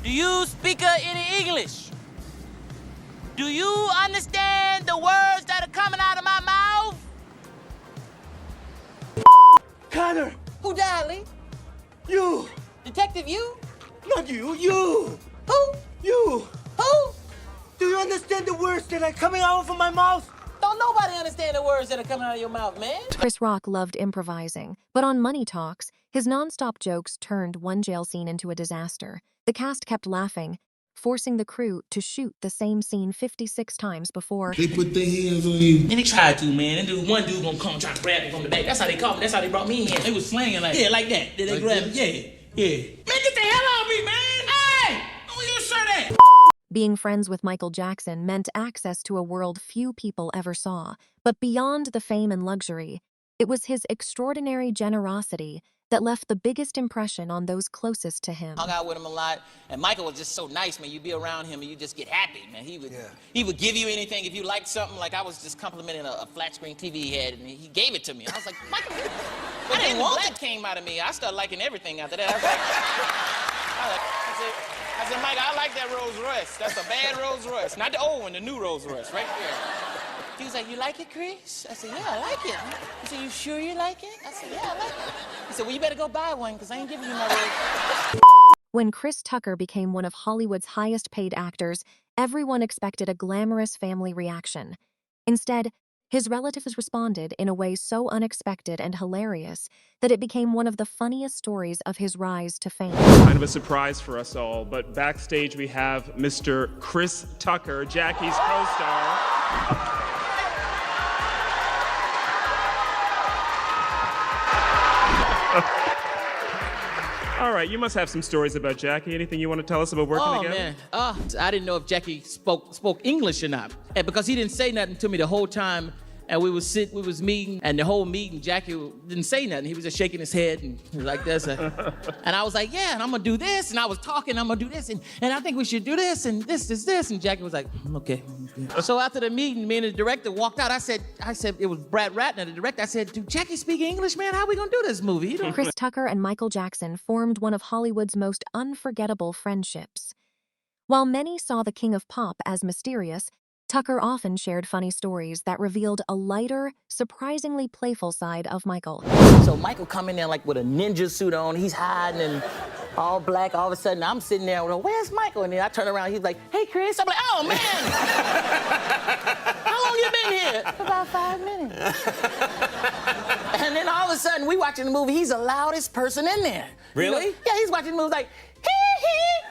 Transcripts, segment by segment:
Do you speak any English? Do you understand the words that are coming out of my mouth? Connor! Who died, Lee? You! Detective, you? Not you! You! Who? You! Who? Do you understand the words that are coming out of my mouth? Don't nobody understand the words that are coming out of your mouth, man. Chris Rock loved improvising, but on Money Talks, his nonstop jokes turned one jail scene into a disaster. The cast kept laughing, forcing the crew to shoot the same scene 56 times before. They put their hands on you. And they tried to, man. One dude gonna come try to grab me from the back. That's how they caught me. That's how they brought me in. They was slanging like, yeah, like that. Did they Like grab this? me? Yeah. Man, get the hell out of me, man! Hey! Where your shirt at? Being friends with Michael Jackson meant access to a world few people ever saw. But beyond the fame and luxury, it was his extraordinary generosity that left the biggest impression on those closest to him. Hung out with him a lot, and Michael was just so nice, man. You'd be around him and you just get happy, man. He would give you anything if you liked something. Like I was just complimenting a flat screen TV he had, and he gave it to me. I was like, Michael, but then that came out of me. I started liking everything after that. I said, Michael, I like that Rolls Royce. That's a bad Rolls Royce, not the old one, the new Rolls Royce, right there. He was like, you like it, Chris? I said, yeah, I like it. He said, you sure you like it? I said, yeah, I like it. He said, well, you better go buy one, because I ain't giving you my Rolls. When Chris Tucker became one of Hollywood's highest-paid actors, everyone expected a glamorous family reaction. Instead, his relatives responded in a way so unexpected and hilarious that it became one of the funniest stories of his rise to fame. Kind of a surprise for us all, but backstage we have Mr. Chris Tucker, Jackie's co-star. All right, you must have some stories about Jackie. Anything you want to tell us about working together? Oh, man. I didn't know if Jackie spoke English or not. And because he didn't say nothing to me the whole time, and we was meeting, and the whole meeting, Jackie didn't say nothing. He was just shaking his head and like this. And I was like, yeah, and I'm going to do this. And I was talking, I'm going to do this. And I think we should do this, and this. And Jackie was like, okay. So after the meeting, me and the director walked out. I said, it was Brad Ratner, the director. I said, do Jackie speak English, man? How are we going to do this movie? You know? Chris Tucker and Michael Jackson formed one of Hollywood's most unforgettable friendships. While many saw the King of Pop as mysterious, Tucker often shared funny stories that revealed a lighter, surprisingly playful side of Michael. So Michael come in there like with a ninja suit on, he's hiding and all black. All of a sudden, I'm sitting there, where's Michael? And then I turn around, he's like, hey, Chris. I'm like, oh, man. How long you been here? About 5 minutes. And then all of a sudden, we watching the movie, he's the loudest person in there. Really? You know? Yeah, he's watching the movie like, hee.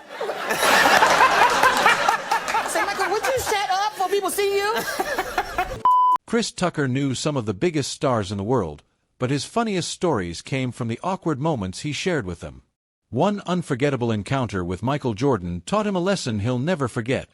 I said, Michael, would you shut up before people see you? Chris Tucker knew some of the biggest stars in the world, but his funniest stories came from the awkward moments he shared with them. One unforgettable encounter with Michael Jordan taught him a lesson he'll never forget.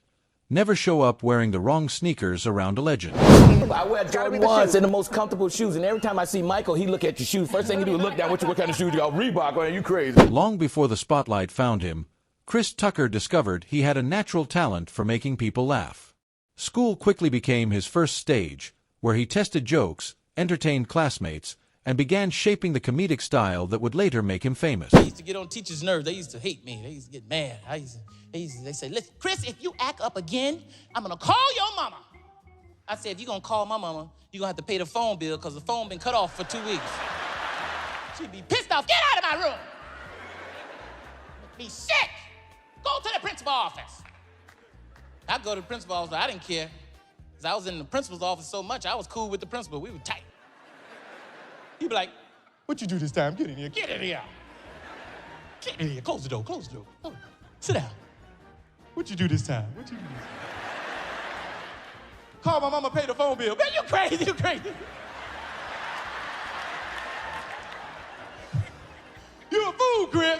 Never show up wearing the wrong sneakers around a legend. I wear Jordan 1s and the most comfortable shoes, and every time I see Michael, he look at your shoes. First thing he do is look down, what kind of shoes you got? Reebok, man, you crazy. Long before the spotlight found him, Chris Tucker discovered he had a natural talent for making people laugh. School quickly became his first stage, where he tested jokes, entertained classmates, and began shaping the comedic style that would later make him famous. I used to get on teachers' nerves. They used to hate me. They used to get mad. They say, listen, Chris, if you act up again, I'm going to call your mama. I said, if you're going to call my mama, you're going to have to pay the phone bill because the phone been cut off for 2 weeks. She'd be pissed off. Get out of my room. Be sick. Go to the principal's office. I go to the principal's office. I didn't care. Because I was in the principal's office so much, I was cool with the principal. We were tight. He'd be like, what you do this time? Get in here. Get in here. Get in here. Close the door. Close the door. Oh, sit down. What you do this time? What you do this time? Call my mama, pay the phone bill. Man, you crazy. You crazy. You a fool, Chris.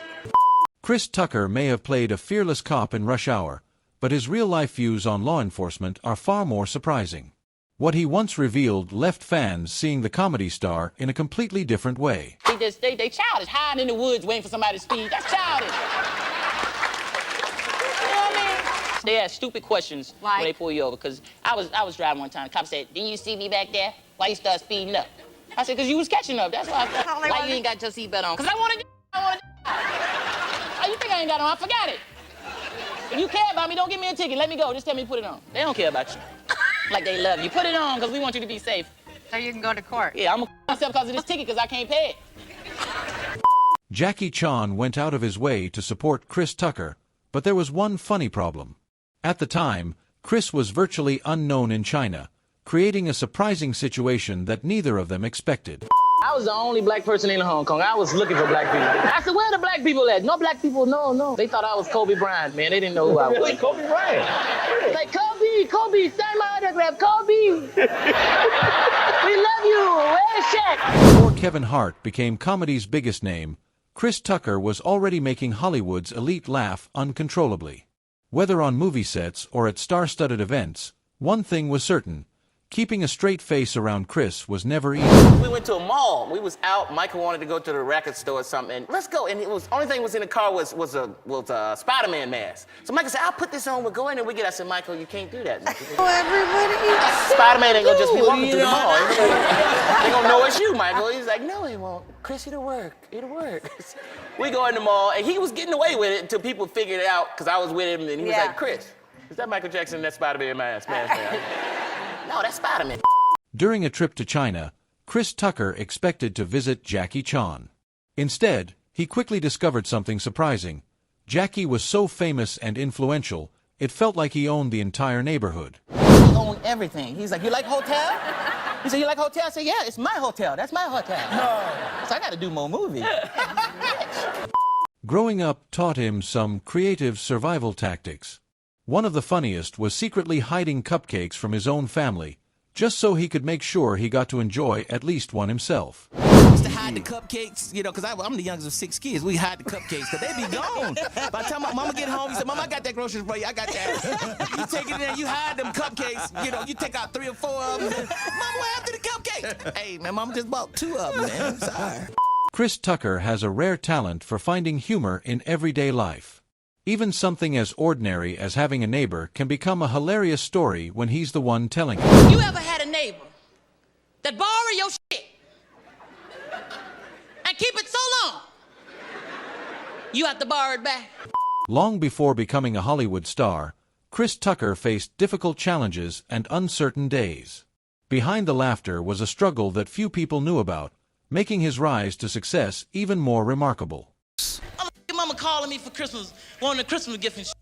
Chris Tucker may have played a fearless cop in Rush Hour, but his real-life views on law enforcement are far more surprising. What he once revealed left fans seeing the comedy star in a completely different way. They childish, hiding in the woods waiting for somebody to speed. That's childish. You know what I mean? They ask stupid questions when they pull you over. Because I was driving one time. The cop said, didn't you see me back there? Why you start speeding up? I said, because you was catching up. That's why I thought, why you ain't got your seatbelt on? Because I want to. Oh, you think I ain't got it on? I forgot it. If you care about me, don't give me a ticket. Let me go. Just tell me to put it on. They don't care about you. Like they love you. Put it on because we want you to be safe. So you can go to court. Yeah, I'm gonna myself because of this ticket because I can't pay it. Jackie Chan went out of his way to support Chris Tucker, but there was one funny problem. At the time, Chris was virtually unknown in China, creating a surprising situation that neither of them expected. I was the only black person in Hong Kong. I was looking for black people. I said, where are the black people at? No black people, no. They thought I was Kobe Bryant, man. They didn't know who I was. Like Kobe Bryant. Like, Kobe, sign my autograph, Kobe. We love you. Where's Shaq? Before Kevin Hart became comedy's biggest name, Chris Tucker was already making Hollywood's elite laugh uncontrollably. Whether on movie sets or at star-studded events, one thing was certain: keeping a straight face around Chris was never easy. We went to a mall. We was out. Michael wanted to go to the record store or something. And let's go. And it was only thing was in the car was a Spider-Man mask. So Michael said, I'll put this on. We'll go in and we get. I said, Michael, you can't do that. Oh, everybody. Spider-Man ain't gonna just be walking through the mall. They gonna know it's you, Michael. He's like, no, he won't. Chris, it'll work. It'll work. We go in the mall, and he was getting away with it until people figured it out because I was with him, and he was like, Chris, is that Michael Jackson in that Spider-Man mask? No, that's Spider-Man. During a trip to China, Chris Tucker expected to visit Jackie Chan. Instead, he quickly discovered something surprising. Jackie was so famous and influential, it felt like he owned the entire neighborhood. He owned everything. He's like, you like hotel? He said, you like hotel? I said, yeah, it's my hotel. That's my hotel. No. So I got to do more movies. Growing up taught him some creative survival tactics. One of the funniest was secretly hiding cupcakes from his own family, just so he could make sure he got to enjoy at least one himself. I used to hide the cupcakes, you know, because I'm the youngest of 6 kids. We hide the cupcakes because they be gone. By the time my mama get home, he said, Mama, I got that groceries for you. I got that. You take it in there, you hide them cupcakes. You know, you take out 3 or 4 of them. Mama, what happened to the cupcakes? Hey, man, Mama just bought 2 of them, man. I'm sorry. Chris Tucker has a rare talent for finding humor in everyday life. Even something as ordinary as having a neighbor can become a hilarious story when he's the one telling it. You ever had a neighbor that borrow your shit and keep it so long you have to borrow it back? Long before becoming a Hollywood star, Chris Tucker faced difficult challenges and uncertain days. Behind the laughter was a struggle that few people knew about, making his rise to success even more remarkable. Your mama calling me for Christmas, wanting a Christmas gift and shit.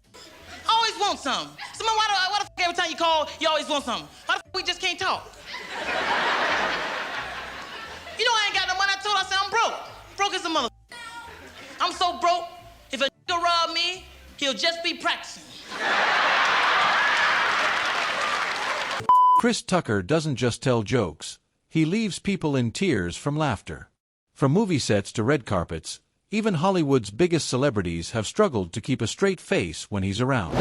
I always want something. So, man, why the fuck every time you call, you always want something? Why the fuck we just can't talk? You know I ain't got no money. I told her, I said, I'm broke. Broke as a mother. I'm so broke, if a nigga rob me, he'll just be practicing. Chris Tucker doesn't just tell jokes. He leaves people in tears from laughter. From movie sets to red carpets, even Hollywood's biggest celebrities have struggled to keep a straight face when he's around.